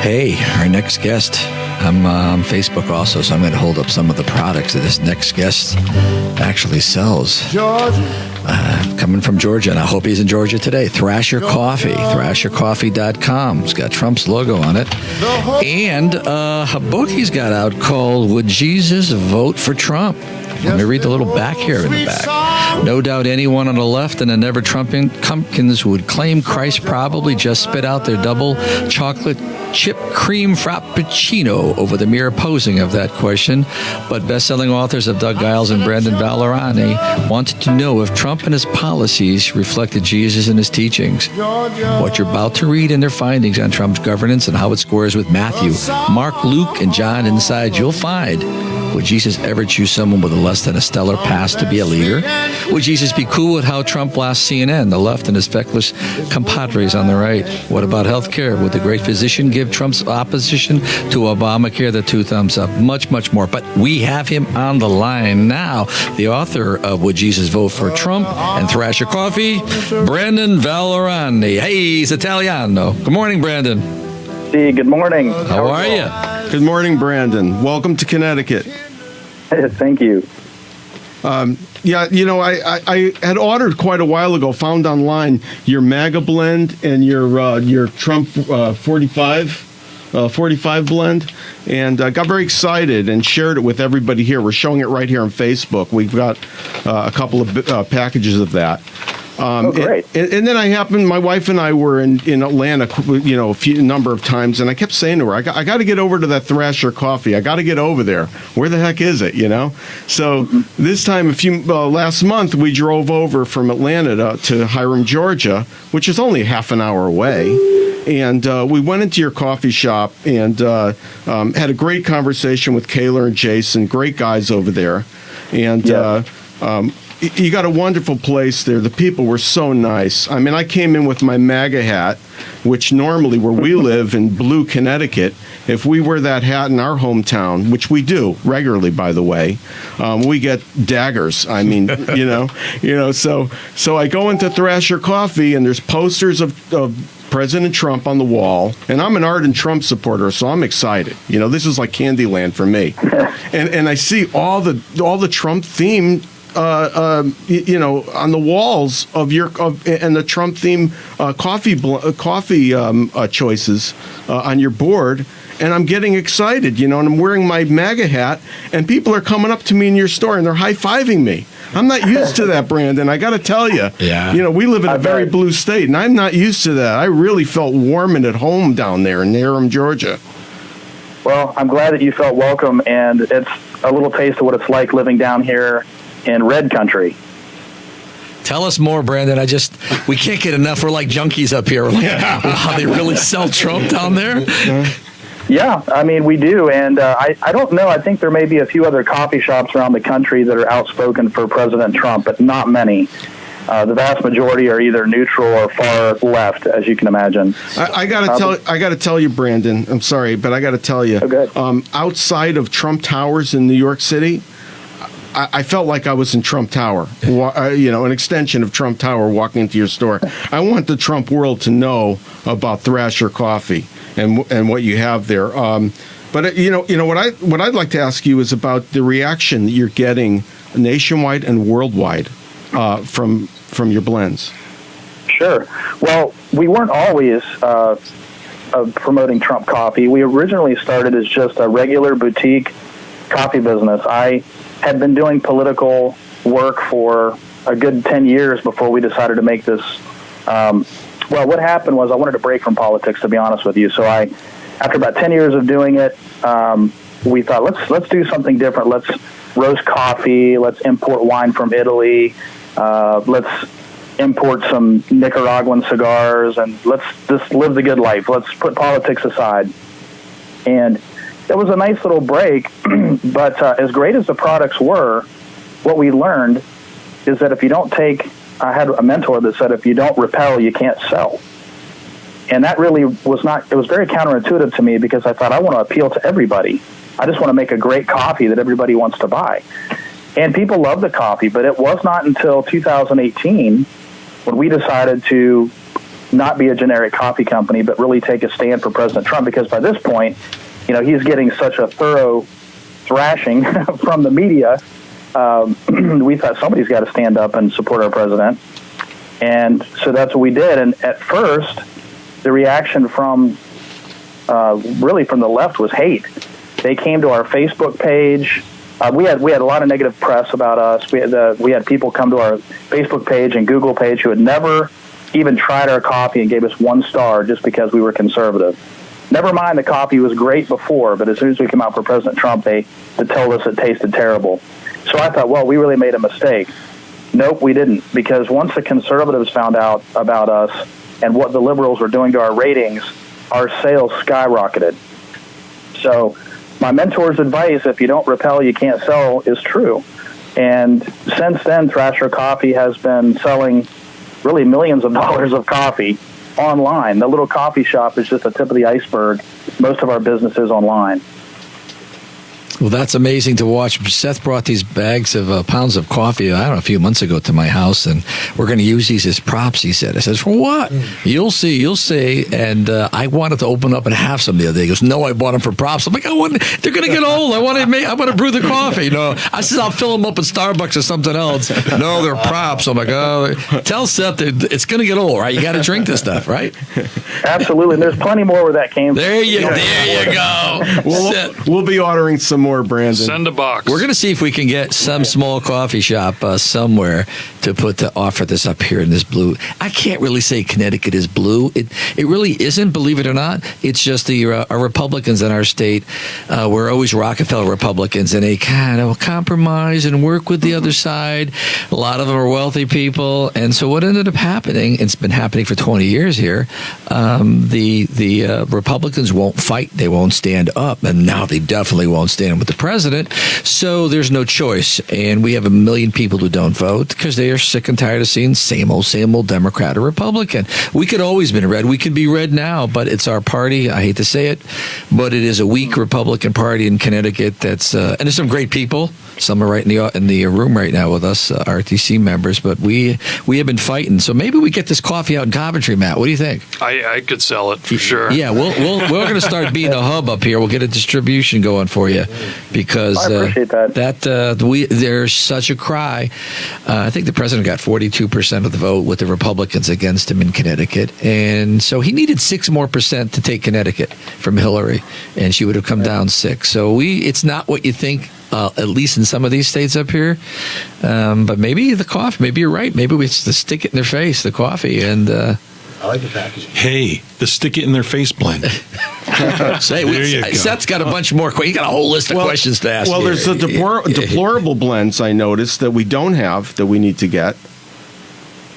Hey, our next guest. I'm on Facebook also, so I'm going to hold up some of the products that this next guest actually sells. Coming from Georgia, and I hope he's in Georgia today. Thrasher Coffee, thrashercoffee.com. It's got Trump's logo on it. And a book he's got out called Would Jesus Vote for Trump? Let me read the little back here in the back. No doubt anyone on the left and the never Trumpkins would claim Christ probably just spit out their double chocolate chip cream frappuccino over the mere posing of that question. But best-selling authors of Doug Giles and Brandon Vallorani wanted to know if Trump and his policies reflected Jesus and his teachings. What you're about to read in their findings on Trump's governance and how it squares with Matthew, Mark, Luke, and John inside, you'll find. Would Jesus ever choose someone with a less than a stellar past to be a leader? Would Jesus be cool with how Trump blasts CNN, the left, and his feckless compadres on the right? What about health care? Would the great physician give Trump's opposition to Obamacare the 2 thumbs up? Much, much more. But we have him on the line now, the author of Would Jesus Vote for Trump and Thrasher Coffee, Brandon Vallorani. Hey, he's Italiano. Good morning, Brandon. Hey, good morning. How are you? Good morning, Brandon. Welcome to Connecticut. Thank you. Yeah, you know, I had ordered quite a while ago, found online your MAGA blend and your Trump 45 blend, and I got very excited and shared it with everybody here. We're showing it right here on Facebook. We've got a couple of packages of that. Great. And then my wife and I were in Atlanta, you know, a number of times, and I kept saying to her, I got to get over to that Thrasher Coffee. I got to get over there. Where the heck is it, you know? So this time, last month, we drove over from Atlanta to Hiram, Georgia, which is only half an hour away. And we went into your coffee shop and had a great conversation with Kayla and Jason, great guys over there. And you got a wonderful place there. The people were so nice. I mean, I came in with my MAGA hat, which normally where we live in Blue, Connecticut, if we wear that hat in our hometown, which we do regularly, by the way, we get daggers. I mean, you know. So I go into Thrasher Coffee, and there's posters of President Trump on the wall, and I'm an ardent Trump supporter, so I'm excited. You know, this is like Candyland for me. and I see all the Trump themed. You know, on the walls of and the Trump theme coffee choices on your board, and I'm getting excited, you know, and I'm wearing my MAGA hat, and people are coming up to me in your store and they're high-fiving me. I'm not used to that, Brandon. I got to tell you. Yeah. You know, we live in a very blue state, and I'm not used to that. I really felt warm and at home down there in Hiram, Georgia. Well, I'm glad that you felt welcome, and it's a little taste of what it's like living down here in red country. Tell us more, Brandon. We can't get enough. We're like junkies up here. We're like, wow, they really sell Trump down there? Yeah, I mean, we do. And I don't know. I think there may be a few other coffee shops around the country that are outspoken for President Trump, but not many. The vast majority are either neutral or far left, as you can imagine. I got to tell you, Brandon. I'm sorry, but I got to tell you. Okay. Outside of Trump Towers in New York City, I felt like I was in Trump Tower, you know, an extension of Trump Tower walking into your store. I want the Trump world to know about Thrasher Coffee and what you have there. But you know what I'd like to ask you is about the reaction that you're getting nationwide and worldwide from your blends. Sure. Well, we weren't always promoting Trump coffee. We originally started as just a regular boutique coffee business. I had been doing political work for a good 10 years before we decided to make this. Well, what happened was I wanted to break from politics, to be honest with you. So after about 10 years of doing it, we thought, let's do something different. Let's roast coffee. Let's import wine from Italy. Let's import some Nicaraguan cigars, and let's just live the good life. Let's put politics aside. And it was a nice little break, but as great as the products were, what we learned is that if you don't I had a mentor that said, if you don't repel, you can't sell. And that really it was very counterintuitive to me, because I thought, I want to appeal to everybody. I just want to make a great coffee that everybody wants to buy. And people love the coffee, but it was not until 2018 when we decided to not be a generic coffee company, but really take a stand for President Trump, because by this point, he's getting such a thorough thrashing from the media. We thought somebody's got to stand up and support our president. And so that's what we did. And at first, the reaction from the left was hate. They came to our Facebook page. We had a lot of negative press about us. We had people come to our Facebook page and Google page who had never even tried our coffee and gave us 1 star just because we were conservative. Never mind, the coffee was great before, but as soon as we came out for President Trump, they told us it tasted terrible. So I thought, well, we really made a mistake. Nope, we didn't, because once the conservatives found out about us and what the liberals were doing to our ratings, our sales skyrocketed. So my mentor's advice, if you don't repel, you can't sell, is true. And since then, Thrasher Coffee has been selling really millions of dollars of coffee online. The little coffee shop is just the tip of the iceberg. Most of our business is online. Well, that's amazing to watch. Seth brought these bags of pounds of coffee, I don't know, a few months ago to my house, and we're going to use these as props, he said. I said, for what? You'll see. And I wanted to open up and have some the other day. He goes, no, I bought them for props. I'm like, they're going to get old. I want to brew the coffee. No, I said, I'll fill them up at Starbucks or something else. No, they're props. I'm like, oh, tell Seth it's going to get old, right? You got to drink this stuff, right? Absolutely. And there's plenty more where that came from. There you go. We'll be ordering some more, Brandon. Send a box. We're going to see if we can get some small coffee shop somewhere to offer this up here in this blue. I can't really say Connecticut is blue. It really isn't, believe it or not. It's just our Republicans in our state. We're always Rockefeller Republicans, and they kind of compromise and work with the other side. A lot of them are wealthy people, and so what ended up happening, it's been happening for 20 years here, the Republicans won't fight. They won't stand up, and now they definitely won't stand with the president. So there's no choice, and we have 1 million people who don't vote because they are sick and tired of seeing same old Democrat or Republican. We could always been red. We could be red now, but it's our party. I hate to say it, but it is a weak Republican Party in Connecticut. That's and there's some great people. Some are right in the room right now with us, RTC members. But we have been fighting. So maybe we get this coffee out in Coventry, Matt. What do you think? I could sell it for sure. Yeah, we're going to start being a hub up here. We'll get a distribution going for you because I appreciate that. There's such a cry. I think the president got 42% of the vote with the Republicans against him in Connecticut, and so he needed 6% more to take Connecticut from Hillary, and she would have come down 6. So it's not what you think. At least in some of these states up here. But maybe the coffee, maybe you're right. Maybe we just stick it in their face, the coffee. And I like the packaging. Hey, the stick it in their face blend. Seth's got a bunch more. You got a whole list of questions to ask. Well, here. There's the deplorable blends I noticed that we don't have that we need to get.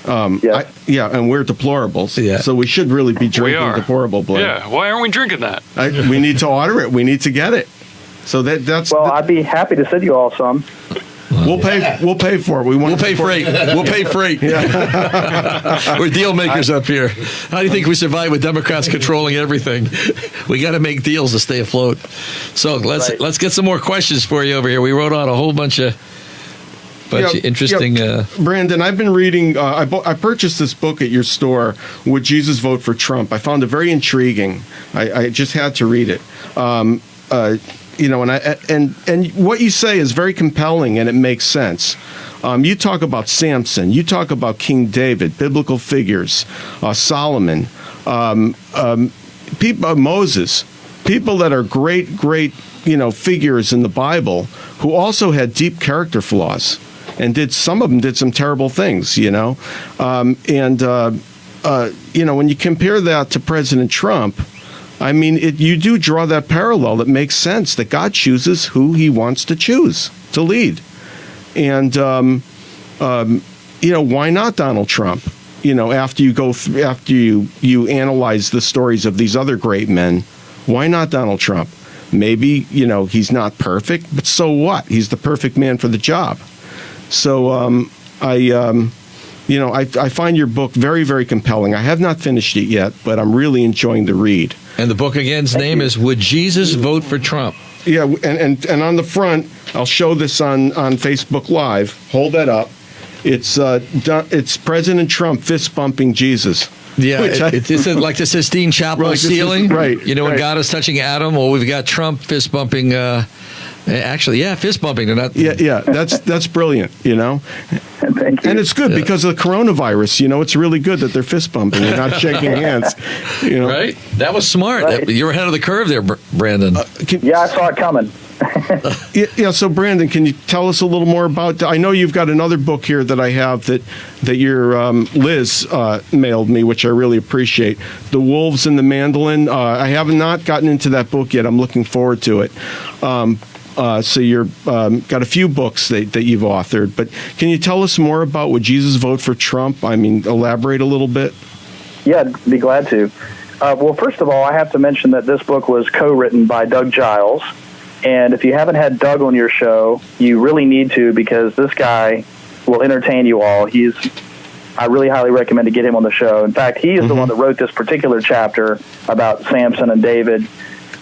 And we're deplorables. Yeah. So we should really be drinking deplorable blend. Yeah, why aren't we drinking that? We need to order it. We need to get it. So that's. Well, I'd be happy to send you all some. We'll pay for it. We'll pay freight. We'll pay freight. We're deal makers up here. How do you think we survive with Democrats controlling everything? We got to make deals to stay afloat. So let's get some more questions for you over here. We wrote out a whole bunch of interesting. Brandon, I've been reading. I purchased this book at your store. Would Jesus vote for Trump? I found it very intriguing. I just had to read it. And what you say is very compelling, and it makes sense. You talk about Samson, you talk about King David, biblical figures, Solomon, Moses, people that are great, figures in the Bible who also had deep character flaws, and some of them did some terrible things, when you compare that to President Trump. I mean, you do draw that parallel that makes sense, that God chooses who he wants to choose to lead. And, why not Donald Trump? After you analyze the stories of these other great men, why not Donald Trump? Maybe, he's not perfect, but so what? He's the perfect man for the job. So I find your book very, very compelling. I have not finished it yet, but I'm really enjoying the read. And the book again's name is Would Jesus Vote for Trump? Yeah, and on the front, I'll show this on Facebook Live. Hold that up. It's President Trump fist bumping Jesus. Yeah, Which it's like the Sistine Chapel Right, ceiling. right, You know, when right. God is touching Adam, well, we've got Trump fist bumping. Fist bumping. They're not. Yeah, that's brilliant, you know. Thank you. And it's good because of the coronavirus. You know, it's really good that they're fist bumping and not shaking hands. You know, Right? That was smart. Right. You were ahead of the curve there, Brandon. Yeah, I saw it coming. Yeah. So, Brandon, can you tell us a little more about? I know you've got another book here that I have that your Liz mailed me, which I really appreciate. The Wolves and the Mandolin. I have not gotten into that book yet. I'm looking forward to it. So you're got a few books that you've authored, but can you tell us more about Would Jesus Vote for Trump? I mean, elaborate a little bit. Yeah, I'd be glad to. Well, first of all, I have to mention that this book was co-written by Doug Giles. And if you haven't had Doug on your show, you really need to, because this guy will entertain you all. I really highly recommend to get him on the show. In fact, he is the one that wrote this particular chapter about Samson and David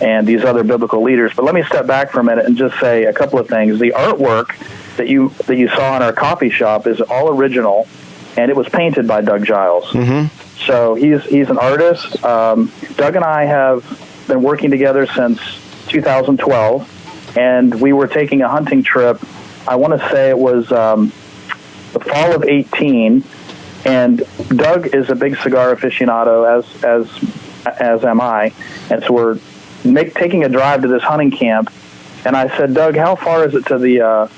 and these other biblical leaders. But let me step back for a minute and just say a couple of things. The artwork that you saw in our coffee shop is all original, and it was painted by Doug Giles. So he's an artist. Doug and I have been working together since 2012, and we were taking a hunting trip. I want to say it was the fall of 18, and Doug is a big cigar aficionado, as am I, and so we're taking a drive to this hunting camp. And I said, Doug, how far is it to the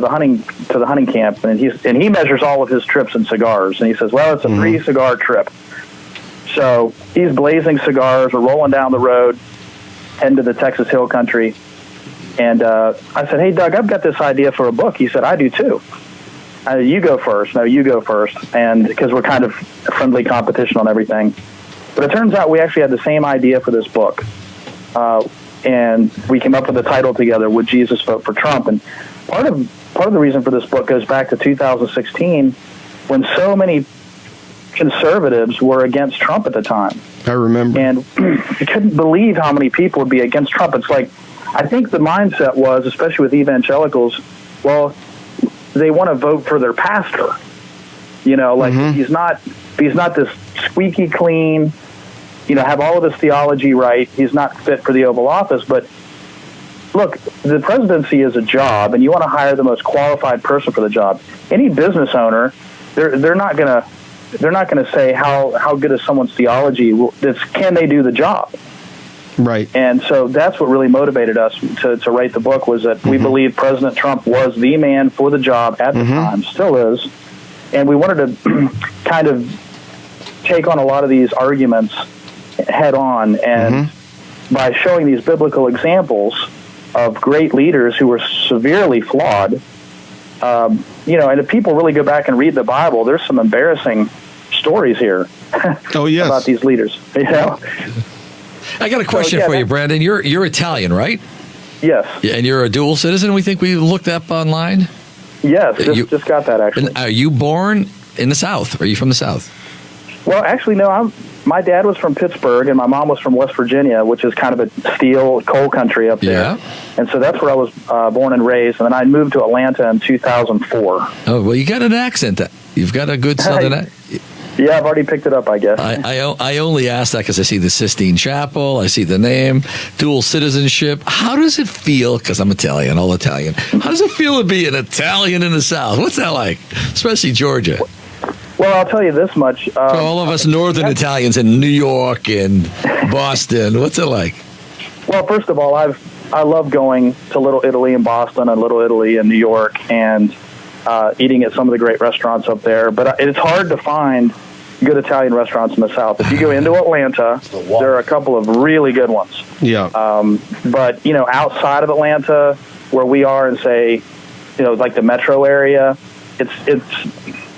hunting camp? And he measures all of his trips in cigars, and he says, well, it's a 3-cigar trip. So he's blazing cigars. We're rolling down the road, heading to the Texas Hill Country. And I said, hey, Doug, I've got this idea for a book. He said, I do too. You go first. No, you go first. And because we're kind of friendly competition on everything. But it turns out we actually had the same idea for this book. And we came up with the title together, Would Jesus Vote for Trump? And part of the reason for this book goes back to 2016, when so many conservatives were against Trump at the time. I remember. And you couldn't believe how many people would be against Trump. It's like, I think the mindset was, especially with evangelicals, well, they want to vote for their pastor. You know, like he's not this squeaky clean, you know, have all of his theology right. He's not fit for the Oval Office. But look, the presidency is a job, and you want to hire the most qualified person for the job. Any business owner, they're not going to say how good is someone's theology. It's can they do the job? Right. And so that's what really motivated us to write the book, was that we believe President Trump was the man for the job at the time, still is. And we wanted to kind of take on a lot of these arguments head on, and by showing these biblical examples of great leaders who were severely flawed, you know, and if people really go back and read the Bible, there's some embarrassing stories here about these leaders, you know. I got a question for you, Brandon. You're Italian, right? Yes. Yeah, and you're a dual citizen, we think we looked up online? Yes, just got that, actually. And are you born in the South? Are you from the South? Well, actually, no. My dad was from Pittsburgh, and my mom was from West Virginia, which is kind of a steel coal country up there. Yeah. And so that's where I was born and raised. And then I moved to Atlanta in 2004. Oh, well, you got an accent. You've got a good Southern accent. Yeah, I've already picked it up, I guess. I only ask that because I see the Sistine Chapel, I see the name, dual citizenship. How does it feel, because I'm Italian, all Italian, how does it feel to be an Italian in the South? What's that like, especially Georgia? Well, I'll tell you this much. For all of us Northern Italians in New York and Boston, what's it like? Well, first of all, I love going to Little Italy in Boston and Little Italy in New York and eating at some of the great restaurants up there. But it's hard to find good Italian restaurants in the South. If you go into Atlanta, there are a couple of really good ones. Yeah. But, you know, outside of Atlanta, where we are in, say, you know, like the metro area,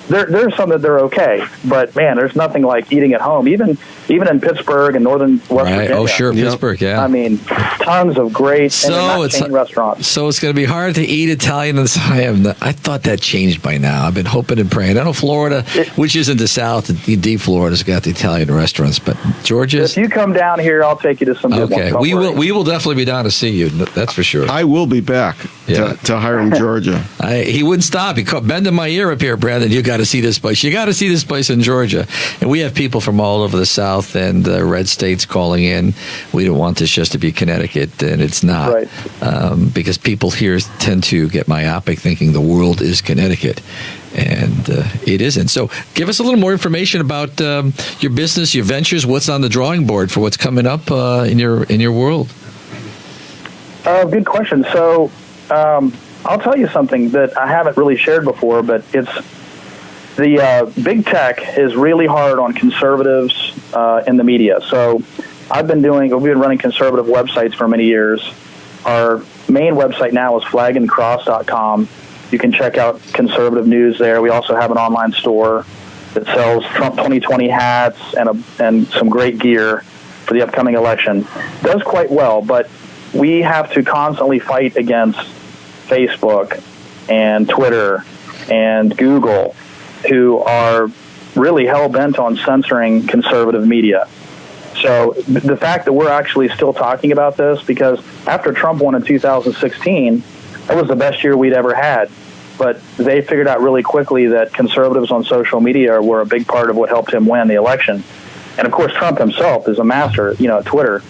there's some that they're okay. But, man, there's nothing like eating at home. Even in Pittsburgh and northern West Virginia. Oh, sure, Pittsburgh, yeah. I mean, tons of great chain restaurants. So it's going to be hard to eat Italian in the South. I thought that changed by now. I've been hoping and praying. I know Florida, which isn't the South, deep Florida's got the Italian restaurants, but Georgia. If you come down here, I'll take you to some good ones. Okay, we will definitely be down to see you. That's for sure. I will be back to Hiram, Georgia. He wouldn't stop. He kept bending my ear up here, Brandon. You got to see this place. You got to see this place in Georgia. And we have people from all over the South and red states calling in. We don't want this just to be Connecticut, and it's not. Right. Because people here tend to get myopic thinking the world is Connecticut. And it isn't. So give us a little more information about your business, your ventures, what's on the drawing board for what's coming up in your world. Good question. So I'll tell you something that I haven't really shared before, but it's the big tech is really hard on conservatives in the media. So we've been running conservative websites for many years. Our main website now is flagandcross.com. You can check out conservative news there. We also have an online store that sells Trump 2020 hats and some great gear for the upcoming election. Does quite well, but we have to constantly fight against Facebook and Twitter and Google, who are really hell-bent on censoring conservative media. So the fact that we're actually still talking about this, because after Trump won in 2016, that was the best year we'd ever had. But they figured out really quickly that conservatives on social media were a big part of what helped him win the election. And, of course, Trump himself is a master, at Twitter.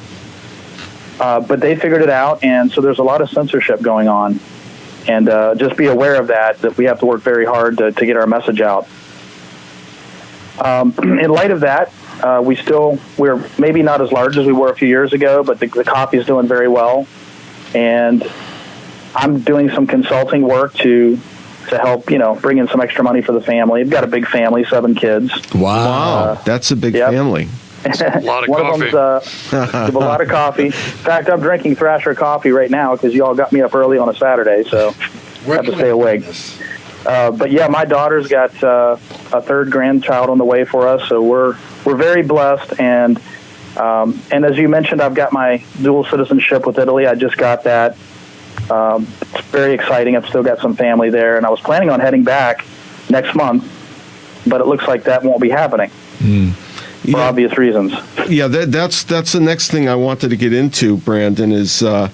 But they figured it out, and so there's a lot of censorship going on. And just be aware of that we have to work very hard to get our message out. In light of that, we're maybe not as large as we were a few years ago, but the coffee is doing very well. And I'm doing some consulting work to help, bring in some extra money for the family. We've got a big family, 7 kids. Wow, that's a big family. A lot of One coffee. of them's a lot of coffee. In fact, I'm drinking Thrasher coffee right now because you all got me up early on a Saturday, so I have to stay awake. But yeah, my daughter's got a 3rd grandchild on the way for us, so we're very blessed. And as you mentioned, I've got my dual citizenship with Italy. I just got that. It's very exciting. I've still got some family there, and I was planning on heading back next month, but it looks like that won't be happening for obvious reasons. Yeah, that's the next thing I wanted to get into, Brandon, is I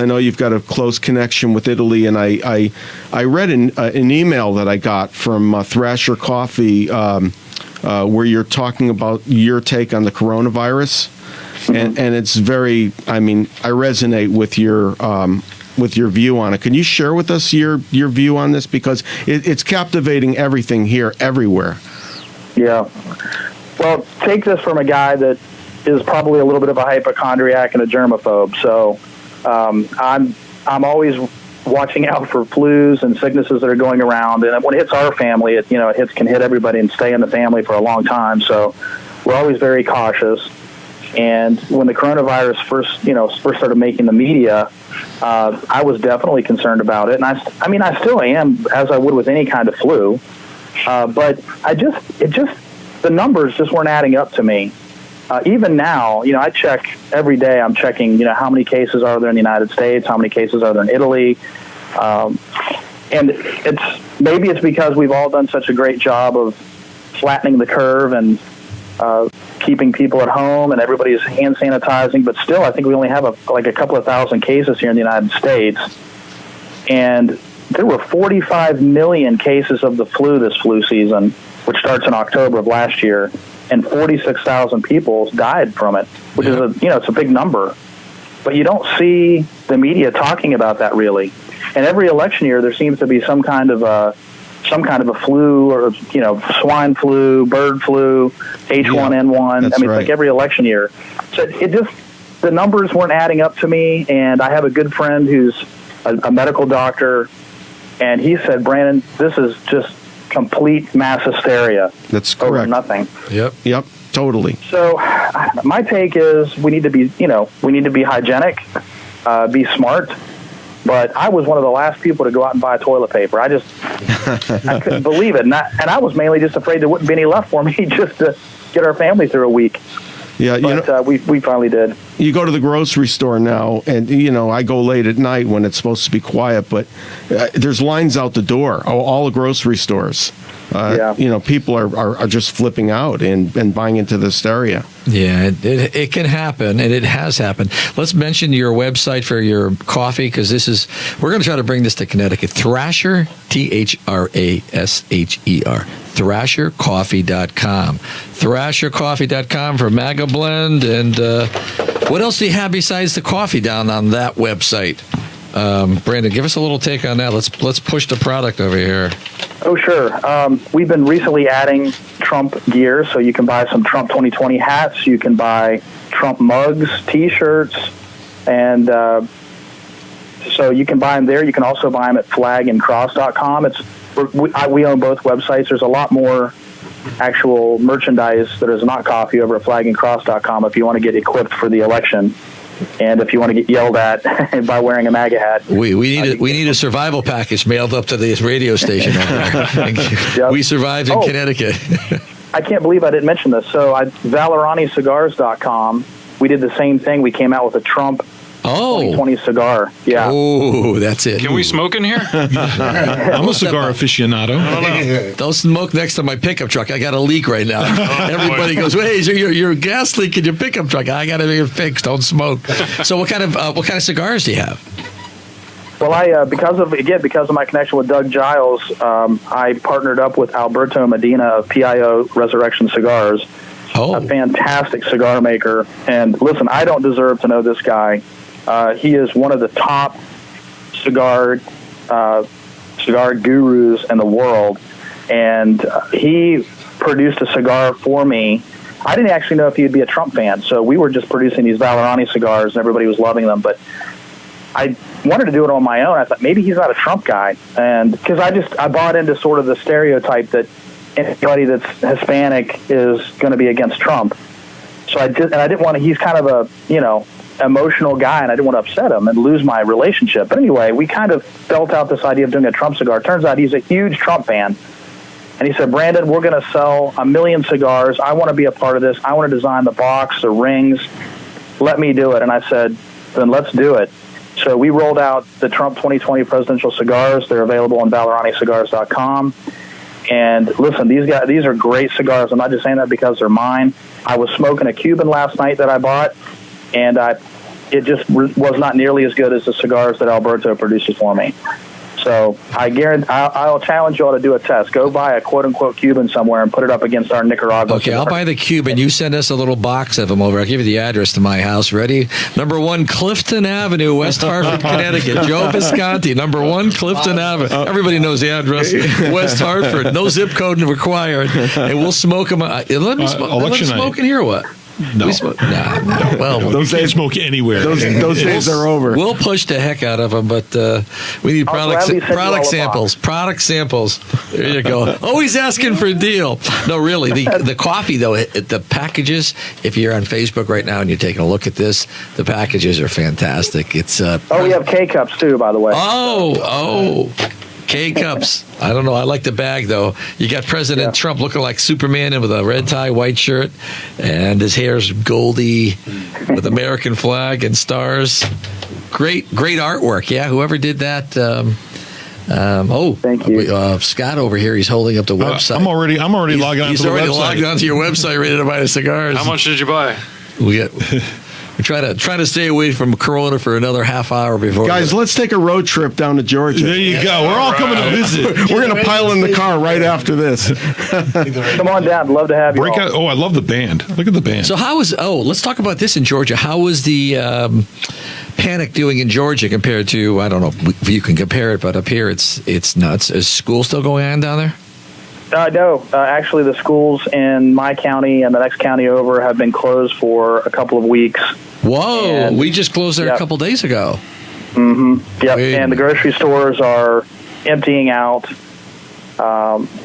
know you've got a close connection with Italy, and I read an email that I got from Thrasher Coffee where you're talking about your take on the coronavirus, and it's very, I resonate with your view on it. Can you share with us your view on this? Because it's captivating everything here, everywhere. Yeah. Well, take this from a guy that is probably a little bit of a hypochondriac and a germaphobe. So I'm always watching out for flus and sicknesses that are going around. And when it hits our family, it can hit everybody and stay in the family for a long time. So we're always very cautious. And when the coronavirus first started making the media, I was definitely concerned about it. And I still am, as I would with any kind of flu. But the numbers just weren't adding up to me. Even now, I check every day. I'm checking, how many cases are there in the United States, how many cases are there in Italy. And maybe it's because we've all done such a great job of flattening the curve and keeping people at home, and everybody's hand sanitizing. But still, I think we only have a couple of thousand cases here in the United States. And there were 45 million cases of the flu this flu season, which starts in October of last year, and 46,000 people died from it, which is it's a big number. But you don't see the media talking about that really. And every election year, there seems to be some kind of a flu, or swine flu, bird flu, H1N1. That's it's right. like every election year. So the numbers weren't adding up to me. And I have a good friend who's a medical doctor, and he said, "Brandon, this is just complete mass hysteria." That's over correct. Nothing. Yep, totally. So my take is we need to be hygienic, be smart. But I was one of the last people to go out and buy toilet paper. I couldn't believe it. And I was mainly just afraid there wouldn't be any left for me just to get our family through a week. Yeah, but we finally did. You go to the grocery store now, and I go late at night when it's supposed to be quiet, but there's lines out the door. All the grocery stores. People are just flipping out and buying into the hysteria. Yeah, it can happen, and it has happened. Let's mention your website for your coffee, because we're going to try to bring this to Connecticut. Thrasher, THRASHER, ThrasherCoffee.com. ThrasherCoffee.com for Maga Blend. And what else do you have besides the coffee down on that website? Brandon, give us a little take on that. Let's push the product over here. Oh, sure. We've been recently adding Trump gear, so you can buy some Trump 2020 hats. You can buy Trump mugs, T-shirts, and so you can buy them there. You can also buy them at flagandcross.com. We own both websites. There's a lot more actual merchandise that is not coffee over at flagandcross.com if you want to get equipped for the election. And if you want to get yelled at by wearing a MAGA hat, we need a survival package mailed up to this radio station over there. Yep. We survived in Connecticut. I can't believe I didn't mention this. So ValloraniCigars.com, we did the same thing. We came out with a Trump 2020 cigar. Yeah. Oh, that's it. Can we smoke in here? I'm a cigar aficionado. I don't know. Don't smoke next to my pickup truck. I got a leak right now. Everybody goes, "Hey, is your gas leak in your pickup truck?" I got to get it fixed. Don't smoke. So, what kind of cigars do you have? Well, because of my connection with Doug Giles, I partnered up with Alberto Medina of PIO Resurrection Cigars, a fantastic cigar maker. And listen, I don't deserve to know this guy. He is one of the top cigar gurus in the world, and he produced a cigar for me. I didn't actually know if he'd be a Trump fan, so we were just producing these Vallorani cigars, and everybody was loving them. But I wanted to do it on my own. I thought maybe he's not a Trump guy, and because I bought into sort of the stereotype that anybody that's Hispanic is going to be against Trump. So I didn't want to. He's kind of a emotional guy, and I didn't want to upset him and lose my relationship. But anyway, we kind of felt out this idea of doing a Trump cigar. Turns out he's a huge Trump fan. And he said, "Brandon, we're going to sell 1 million cigars. I want to be a part of this. I want to design the box, the rings. Let me do it." And I said, "Then let's do it." So we rolled out the Trump 2020 presidential cigars. They're available on ValloraniCigars.com. And listen, these are great cigars. I'm not just saying that because they're mine. I was smoking a Cuban last night that I bought, and it just was not nearly as good as the cigars that Alberto produces for me. So I'll challenge you all to do a test. Go buy a quote-unquote Cuban somewhere and put it up against our Nicaragua. Okay, I'll buy the Cuban. You send us a little box of them over. I'll give you the address to my house. Ready? Number 1, Clifton Avenue, West Hartford, Connecticut. Joe Visconti, number 1, Clifton Avenue. Everybody knows the address. West Hartford. No zip code required. And we'll smoke them. Let me smoke in here or what? No. No. Well, those days smoke anywhere. Those days are over. We'll push the heck out of them, but we need product samples. Product samples. There you go. Always asking for a deal. No, really. The coffee, though, the packages, if you're on Facebook right now and you're taking a look at this, the packages are fantastic. It's we have K-Cups, too, by the way. K-Cups. I don't know. I like the bag, though. You got President Trump looking like Superman with a red tie, white shirt, and his hair's goldy with American flag and stars. Great artwork. Yeah, whoever did that. Thank you. Scott over here, he's holding up the website. I'm already logging on to the website. He's already logged onto your website, ready to buy the cigars. How much did you buy? We try to stay away from Corona for another half hour before. Guys, let's take a road trip down to Georgia. There you go. We're all coming to visit. We're going to pile in the car right after this. Come on down. Love to have you. I love the band. Look at the band. So let's talk about this in Georgia. How was the Panic doing in Georgia compared to, I don't know if you can compare it, but up here it's nuts. Is school still going on down there? No. Actually, the schools in my county and the next county over have been closed for a couple of weeks. Whoa, we just closed there a couple days ago. Mm-hmm. Yep, and the grocery stores are emptying out,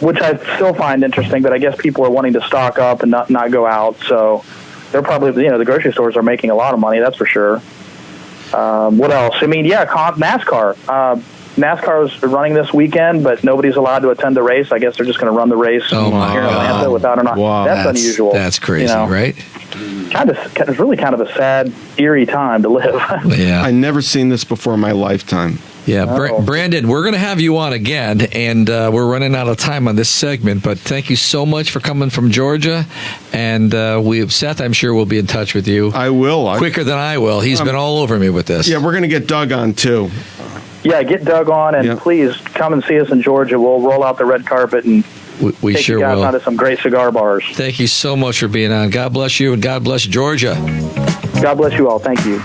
which I still find interesting, but I guess people are wanting to stock up and not go out, so they're probably, the grocery stores are making a lot of money, that's for sure. What else? I mean, NASCAR. NASCAR's running this weekend, but nobody's allowed to attend the race. I guess they're just going to run the race Oh, my here in Atlanta God. without an. Wow. That's unusual. That's crazy, right? It's really kind of a sad, eerie time to live. Yeah. I never seen this before in my lifetime. Yeah, Oh. Brandon, we're going to have you on again, and we're running out of time on this segment, but thank you so much for coming from Georgia, and Seth, I'm sure, will be in touch with you. I will. Quicker than I will. He's been all over me with this. Yeah, we're going to get Doug on, too. Yeah, get Doug on, and please come and see us in Georgia. We'll roll out the red carpet and we take sure you guys will. out to some great cigar bars. Thank you so much for being on. God bless you, and God bless Georgia. God bless you all. Thank you.